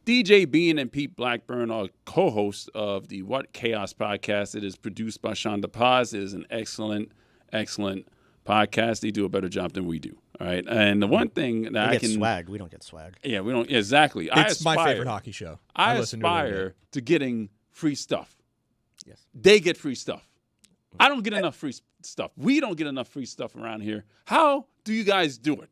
DJ Bean and Pete Blackburn are co-hosts of the What Chaos podcast. It is produced by Sean DePaz. It is an excellent, excellent podcast. They do a better job than we do. All right. And the one thing that They I get can swag. We don't get swag. Yeah, we don't exactly. It's my favorite hockey show. I listen to it every aspire day. to getting free stuff. Yes. They get free stuff. I don't get enough free stuff. We don't get enough free stuff around here. How do you guys do it?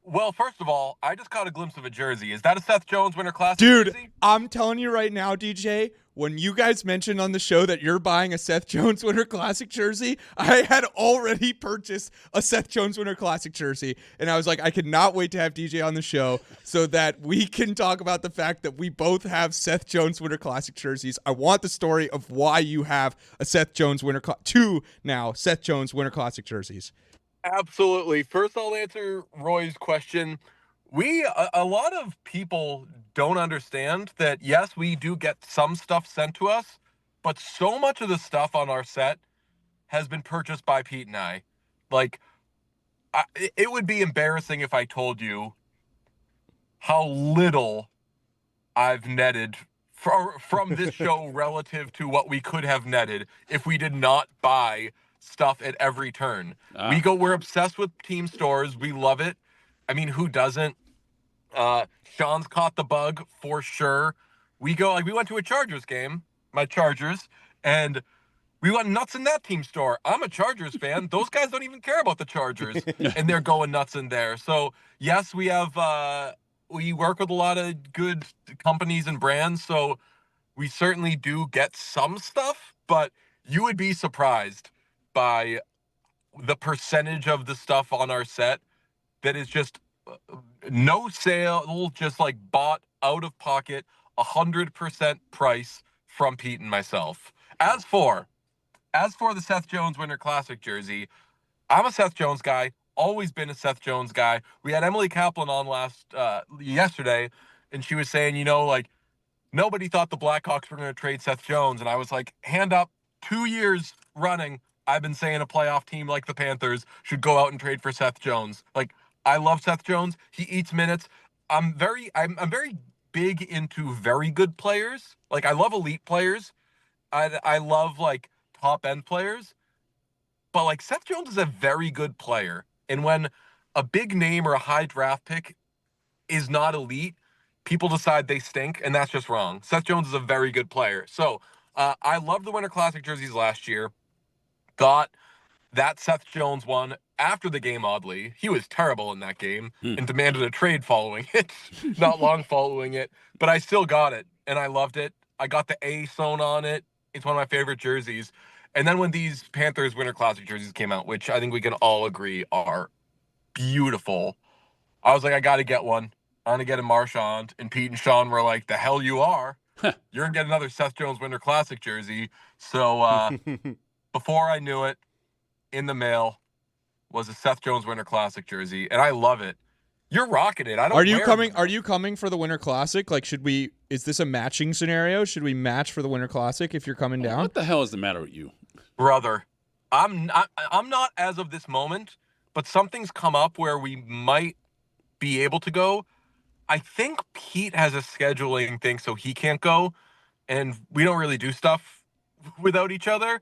Well, first of all, I just caught a glimpse of a jersey. Is that a Seth Jones Winter Classic Dude, jersey? I'm telling you right now, DJ, when you guys mentioned on the show that you're buying a Seth Jones Winter Classic jersey, I had already purchased a Seth Jones Winter Classic jersey. And I was like, I could not wait to have DJ on the show so that we can talk about the fact that we both have Seth Jones Winter Classic jerseys. I want the story of why you have a Seth Jones two now Seth Jones Winter Classic jerseys. Absolutely. First, I'll answer Roy's question. A lot of people don't understand that, yes, we do get some stuff sent to us, but so much of the stuff on our set has been purchased by Pete and I. Like, it would be embarrassing if I told you how little I've netted from this show relative to what we could have netted if we did not buy stuff at every turn. We're obsessed with team stores. We love it. I mean, who doesn't? Sean's caught the bug for sure. We went to a Chargers game, my Chargers, and we went nuts in that team store. I'm a Chargers fan. Those guys don't even care about the Chargers, and they're going nuts in there. So yes, we have, we work with a lot of good companies and brands, so we certainly do get some stuff, but you would be surprised by the percentage of the stuff on our set that is just no sale, just like bought out of pocket, 100% price from Pete and myself. As for the Seth Jones Winter Classic jersey, I'm a Seth Jones guy, always been a Seth Jones guy. We had Emily Kaplan on yesterday, and she was saying, nobody thought the Blackhawks were going to trade Seth Jones, and I was like, hand up, 2 years running, I've been saying a playoff team like the Panthers should go out and trade for Seth Jones. Like, I love Seth Jones. He eats minutes. I'm very big into very good players. Like, I love elite players. I love like top end players. But like, Seth Jones is a very good player. And when a big name or a high draft pick is not elite, people decide they stink, and that's just wrong. Seth Jones is a very good player. So I love the Winter Classic jerseys last year. Got that Seth Jones one after the game, oddly. He was terrible in that game and demanded a trade following it, not long following it. But I still got it, and I loved it. I got the A sewn on it. It's one of my favorite jerseys. And then when these Panthers Winter Classic jerseys came out, which I think we can all agree are beautiful, I was like, I got to get one. I'm going to get a Marchand. And Pete and Sean were like, the hell you are. You're going to get another Seth Jones Winter Classic jersey. So before I knew it, in the mail was a Seth Jones Winter Classic jersey, and I love it. You're rocking it. Are you coming for the Winter Classic? Like, is this a matching scenario? Should we match for the Winter Classic if you're coming down? What the hell is the matter with you? Brother, I'm not as of this moment, but something's come up where we might be able to go. I think Pete has a scheduling thing, so he can't go, and we don't really do stuff without each other.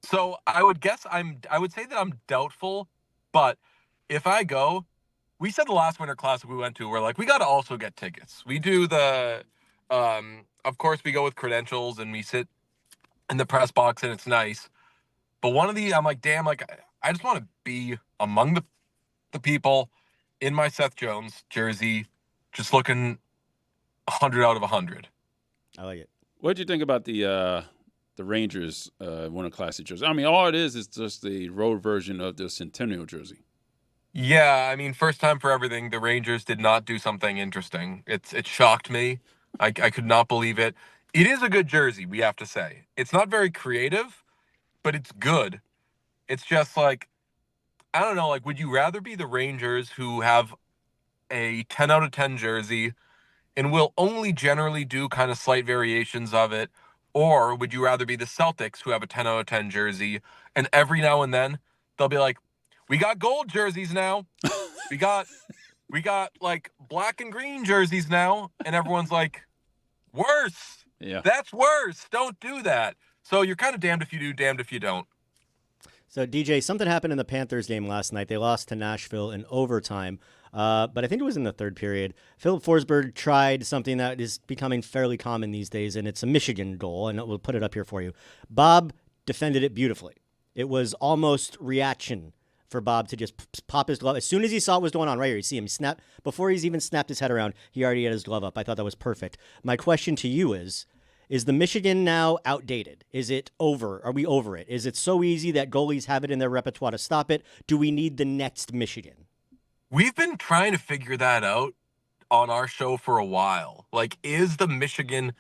So I would say that I'm doubtful, but if I go, we said the last Winter Classic we went to, we're like, we got to also get tickets. We do of course we go with credentials and we sit in the press box and it's nice. But one of these, I'm like, damn, like I just want to be among the people in my Seth Jones jersey, just looking 100 out of 100. I like it. What did you think about the Rangers Winter Classic jersey? I mean, all it is just the road version of the Centennial jersey. Yeah, I mean, first time for everything. The Rangers did not do something interesting. It shocked me. I could not believe it. It is a good jersey, we have to say. It's not very creative, but it's good. It's just like, I don't know, like, would you rather be the Rangers who have a 10 out of 10 jersey and will only generally do kind of slight variations of it? Or would you rather be the Celtics who have a 10 out of 10 jersey and every now and then they'll be like, we got gold jerseys now. We got We got like black and green jerseys now, and everyone's like, worse. Yeah. That's worse. Don't do that. So you're kind of damned if you do, damned if you don't. So, DJ, something happened in the Panthers game last night. They lost to Nashville in overtime, but I think it was in the third period. Philip Forsberg tried something that is becoming fairly common these days, and it's a Michigan goal, and we'll put it up here for you. Bob defended it beautifully. It was almost reaction for Bob to just pop his glove. As soon as he saw what was going on, right here, you see him snap. Before he's even snapped his head around, he already had his glove up. I thought that was perfect. My question to you is the Michigan now outdated? Is it over? Are we over it? Is it so easy that goalies have it in their repertoire to stop it? Do we need the next Michigan? We've been trying to figure that out on our show for a while. Like, is the Michigan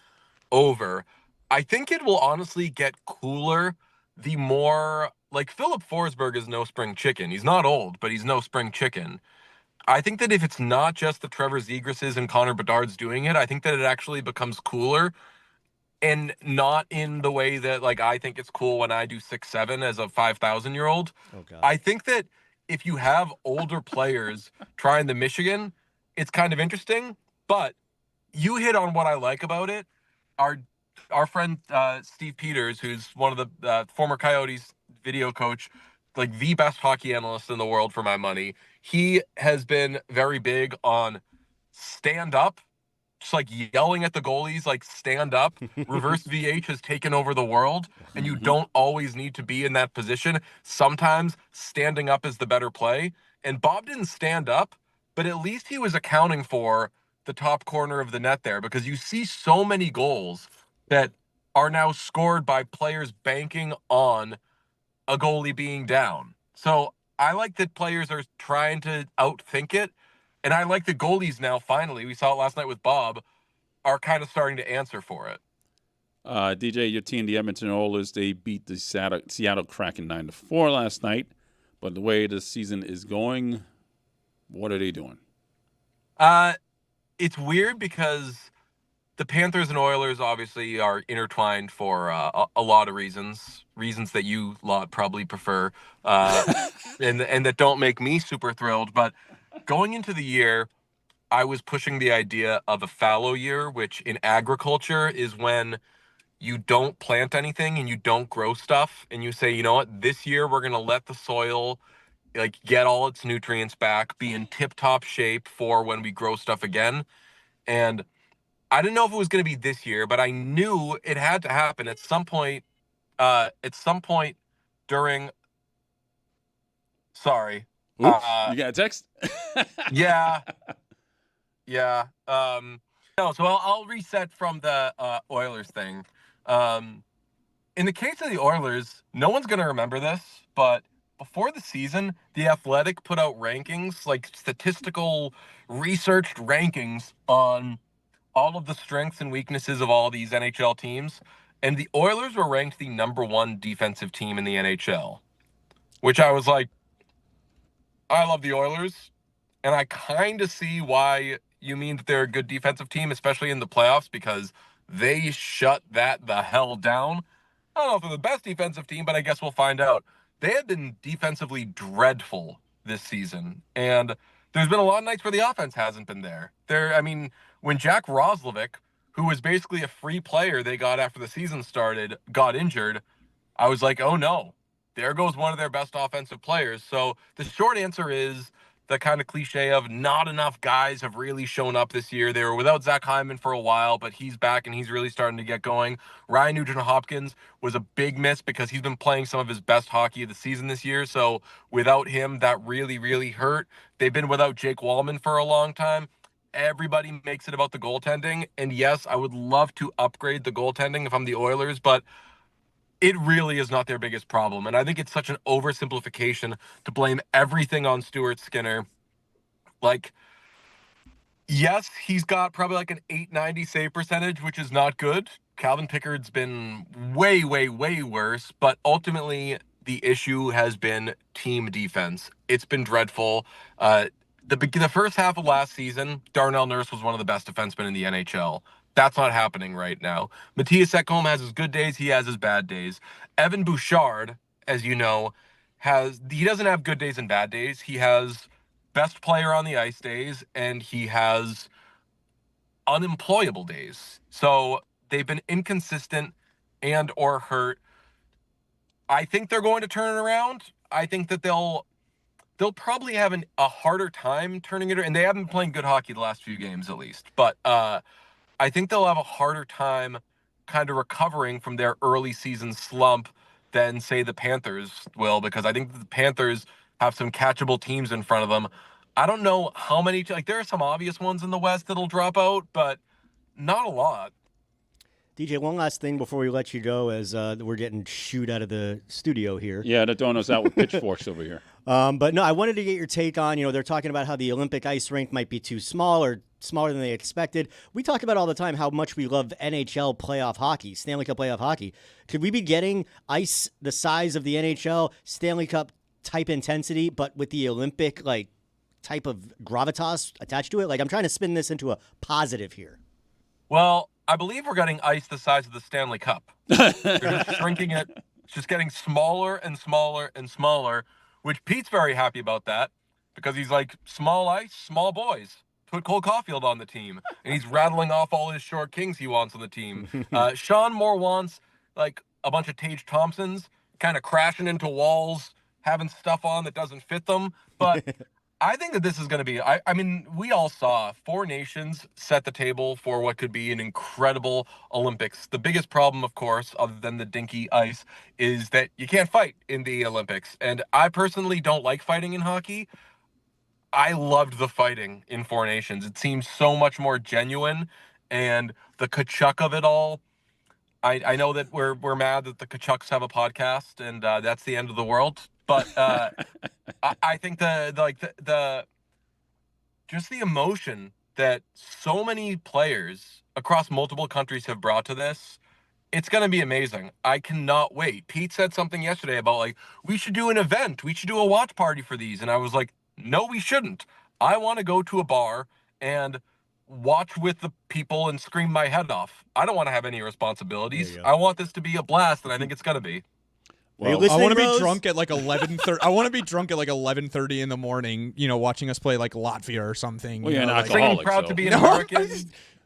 over? I think it will honestly get cooler the more, like, Philip Forsberg is no spring chicken. He's not old, but he's no spring chicken. I think that if it's not just the Trevor Zegrases and Connor Bedard's doing it, I think that it actually becomes cooler, and not in the way that, like, I think it's cool when I do 6'7" as a 5,000-year-old. Oh, God. I think that if you have older players trying the Michigan, it's kind of interesting. But you hit on what I like about it. Our friend Steve Peters, who's one of the former Coyotes video coach, like the best hockey analyst in the world for my money, he has been very big on stand up, just like yelling at the goalies, like stand up. Reverse VH has taken over the world, and you don't always need to be in that position. Sometimes standing up is the better play. And Bob didn't stand up, but at least he was accounting for the top corner of the net there, because you see so many goals that are now scored by players banking on a goalie being down. So I like that players are trying to outthink it. And I like the goalies now, finally, we saw it last night with Bob, are kind of starting to answer for it. DJ, your team, the Edmonton Oilers, they beat the Seattle Kraken 9-4 last night. But the way the season is going, what are they doing? It's weird because the Panthers and Oilers obviously are intertwined for a lot of reasons that you lot probably prefer, and that don't make me super thrilled. But going into the year, I was pushing the idea of a fallow year, which in agriculture is when you don't plant anything and you don't grow stuff, and you say, you know what, this year we're going to let the soil like get all its nutrients back, be in tip-top shape for when we grow stuff again. And I didn't know if it was going to be this year, but I knew it had to happen at some point. During. Sorry. Oops, you got a text? Yeah. Yeah. No, so I'll reset from the Oilers thing. In the case of the Oilers, no one's going to remember this, but before the season, The Athletic put out rankings, like statistical researched rankings on all of the strengths and weaknesses of all of these NHL teams. And the Oilers were ranked the #1 defensive team in the NHL, which I was like, I love the Oilers. And I kind of see why you mean that they're a good defensive team, especially in the playoffs, because they shut that the hell down. I don't know if they're the best defensive team, but I guess we'll find out. They have been defensively dreadful this season. And there's been a lot of nights where the offense hasn't been there. When Jack Roslovic, who was basically a free player they got after the season started, got injured, I was like, oh no, there goes one of their best offensive players. So the short answer is the kind of cliche of not enough guys have really shown up this year. They were without Zach Hyman for a while, but he's back and he's really starting to get going. Ryan Nugent-Hopkins was a big miss because he's been playing some of his best hockey of the season this year. So without him, that really, really hurt. They've been without Jake Wallman for a long time. Everybody makes it about the goaltending. And yes, I would love to upgrade the goaltending if I'm the Oilers, but it really is not their biggest problem. And I think it's such an oversimplification to blame everything on Stuart Skinner. Like, yes, he's got probably like an .890 save percentage, which is not good. Calvin Pickard's been way, way, way worse. But ultimately, the issue has been team defense. It's been dreadful. The first half of last season, Darnell Nurse was one of the best defensemen in the NHL. That's not happening right now. Matthias Ekholm has his good days. He has his bad days. Evan Bouchard, as you know, he doesn't have good days and bad days. He has best player on the ice days, and he has unemployable days. So they've been inconsistent and or hurt. I think they're going to turn it around. I think that they'll probably have a harder time turning it around. And they haven't been playing good hockey the last few games, at least. But I think they'll have a harder time kind of recovering from their early season slump than, say, the Panthers will, because I think the Panthers have some catchable teams in front of them. I don't know how many, like, there are some obvious ones in the West that'll drop out, but not a lot. DJ, one last thing before we let you go, as we're getting shooed out of the studio here. Yeah, they're throwing us out with pitchforks over here. But no, I wanted to get your take on, they're talking about how the Olympic ice rink might be too small or smaller than they expected. We talk about all the time how much we love NHL playoff hockey, Stanley Cup playoff hockey. Could we be getting ice the size of the NHL Stanley Cup type intensity, but with the Olympic type of gravitas attached to it? I'm trying to spin this into a positive here. Well, I believe we're getting ice the size of the Stanley Cup. They're just shrinking it. It's just getting smaller and smaller and smaller, which Pete's very happy about that, because he's like, small ice, small boys. Put Cole Caulfield on the team. And he's rattling off all his short kings he wants on the team. Sean Moore wants a bunch of Tage Thompsons kind of crashing into walls, having stuff on that doesn't fit them. But I think that this is going to be, I mean, we all saw 4 nations set the table for what could be an incredible Olympics. The biggest problem, of course, other than the dinky ice, is that you can't fight in the Olympics. And I personally don't like fighting in hockey. I loved the fighting in 4 nations. It seems so much more genuine, and the Kachuk of it all. I know that we're mad that the Kachucks have a podcast, and that's the end of the world. But I think the just the emotion that so many players across multiple countries have brought to this, it's going to be amazing. I cannot wait. Pete said something yesterday about we should do an event. We should do a watch party for these. And I was like, no, we shouldn't. I want to go to a bar and watch with the people and scream my head off. I don't want to have any responsibilities. I want this to be a blast, and I think it's going to be. Well, I want to be drunk at 11:30. I want to be drunk at 11:30 in the morning. Watching us play Latvia or something. Well, you're an alcoholic. Proud to be an American.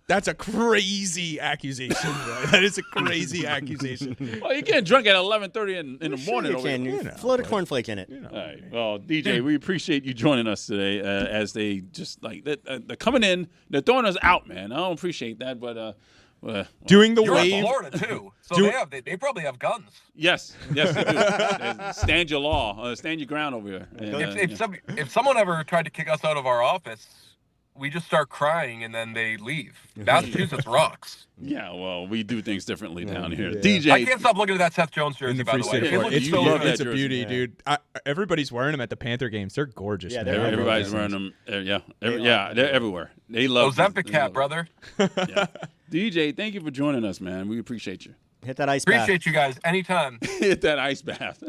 That's a crazy accusation, bro. That is a crazy accusation. Well, you're getting drunk at 11:30 in the morning. Float a cornflake in it. All right. Well, DJ, we appreciate you joining us today. As they just they're coming in, they're throwing us out, man. I don't appreciate that, but doing the You're wave. in Florida too, so they probably have guns. Yes, they do. Stand your law, stand your ground over here. And, if someone ever tried to kick us out of our office, we just start crying and then they leave. Massachusetts rocks. Yeah, well, we do things differently down here. Yeah. DJ, I can't stop looking at that Seth Jones jersey, by the way. It's a beauty, dude. Everybody's wearing them at the Panther games. They're gorgeous. Yeah, everybody's wearing them. They're everywhere. They love Ozempic cap, brother. Yeah. DJ, thank you for joining us, man. We appreciate you. Hit that ice bath. Appreciate you guys anytime. Hit that ice bath.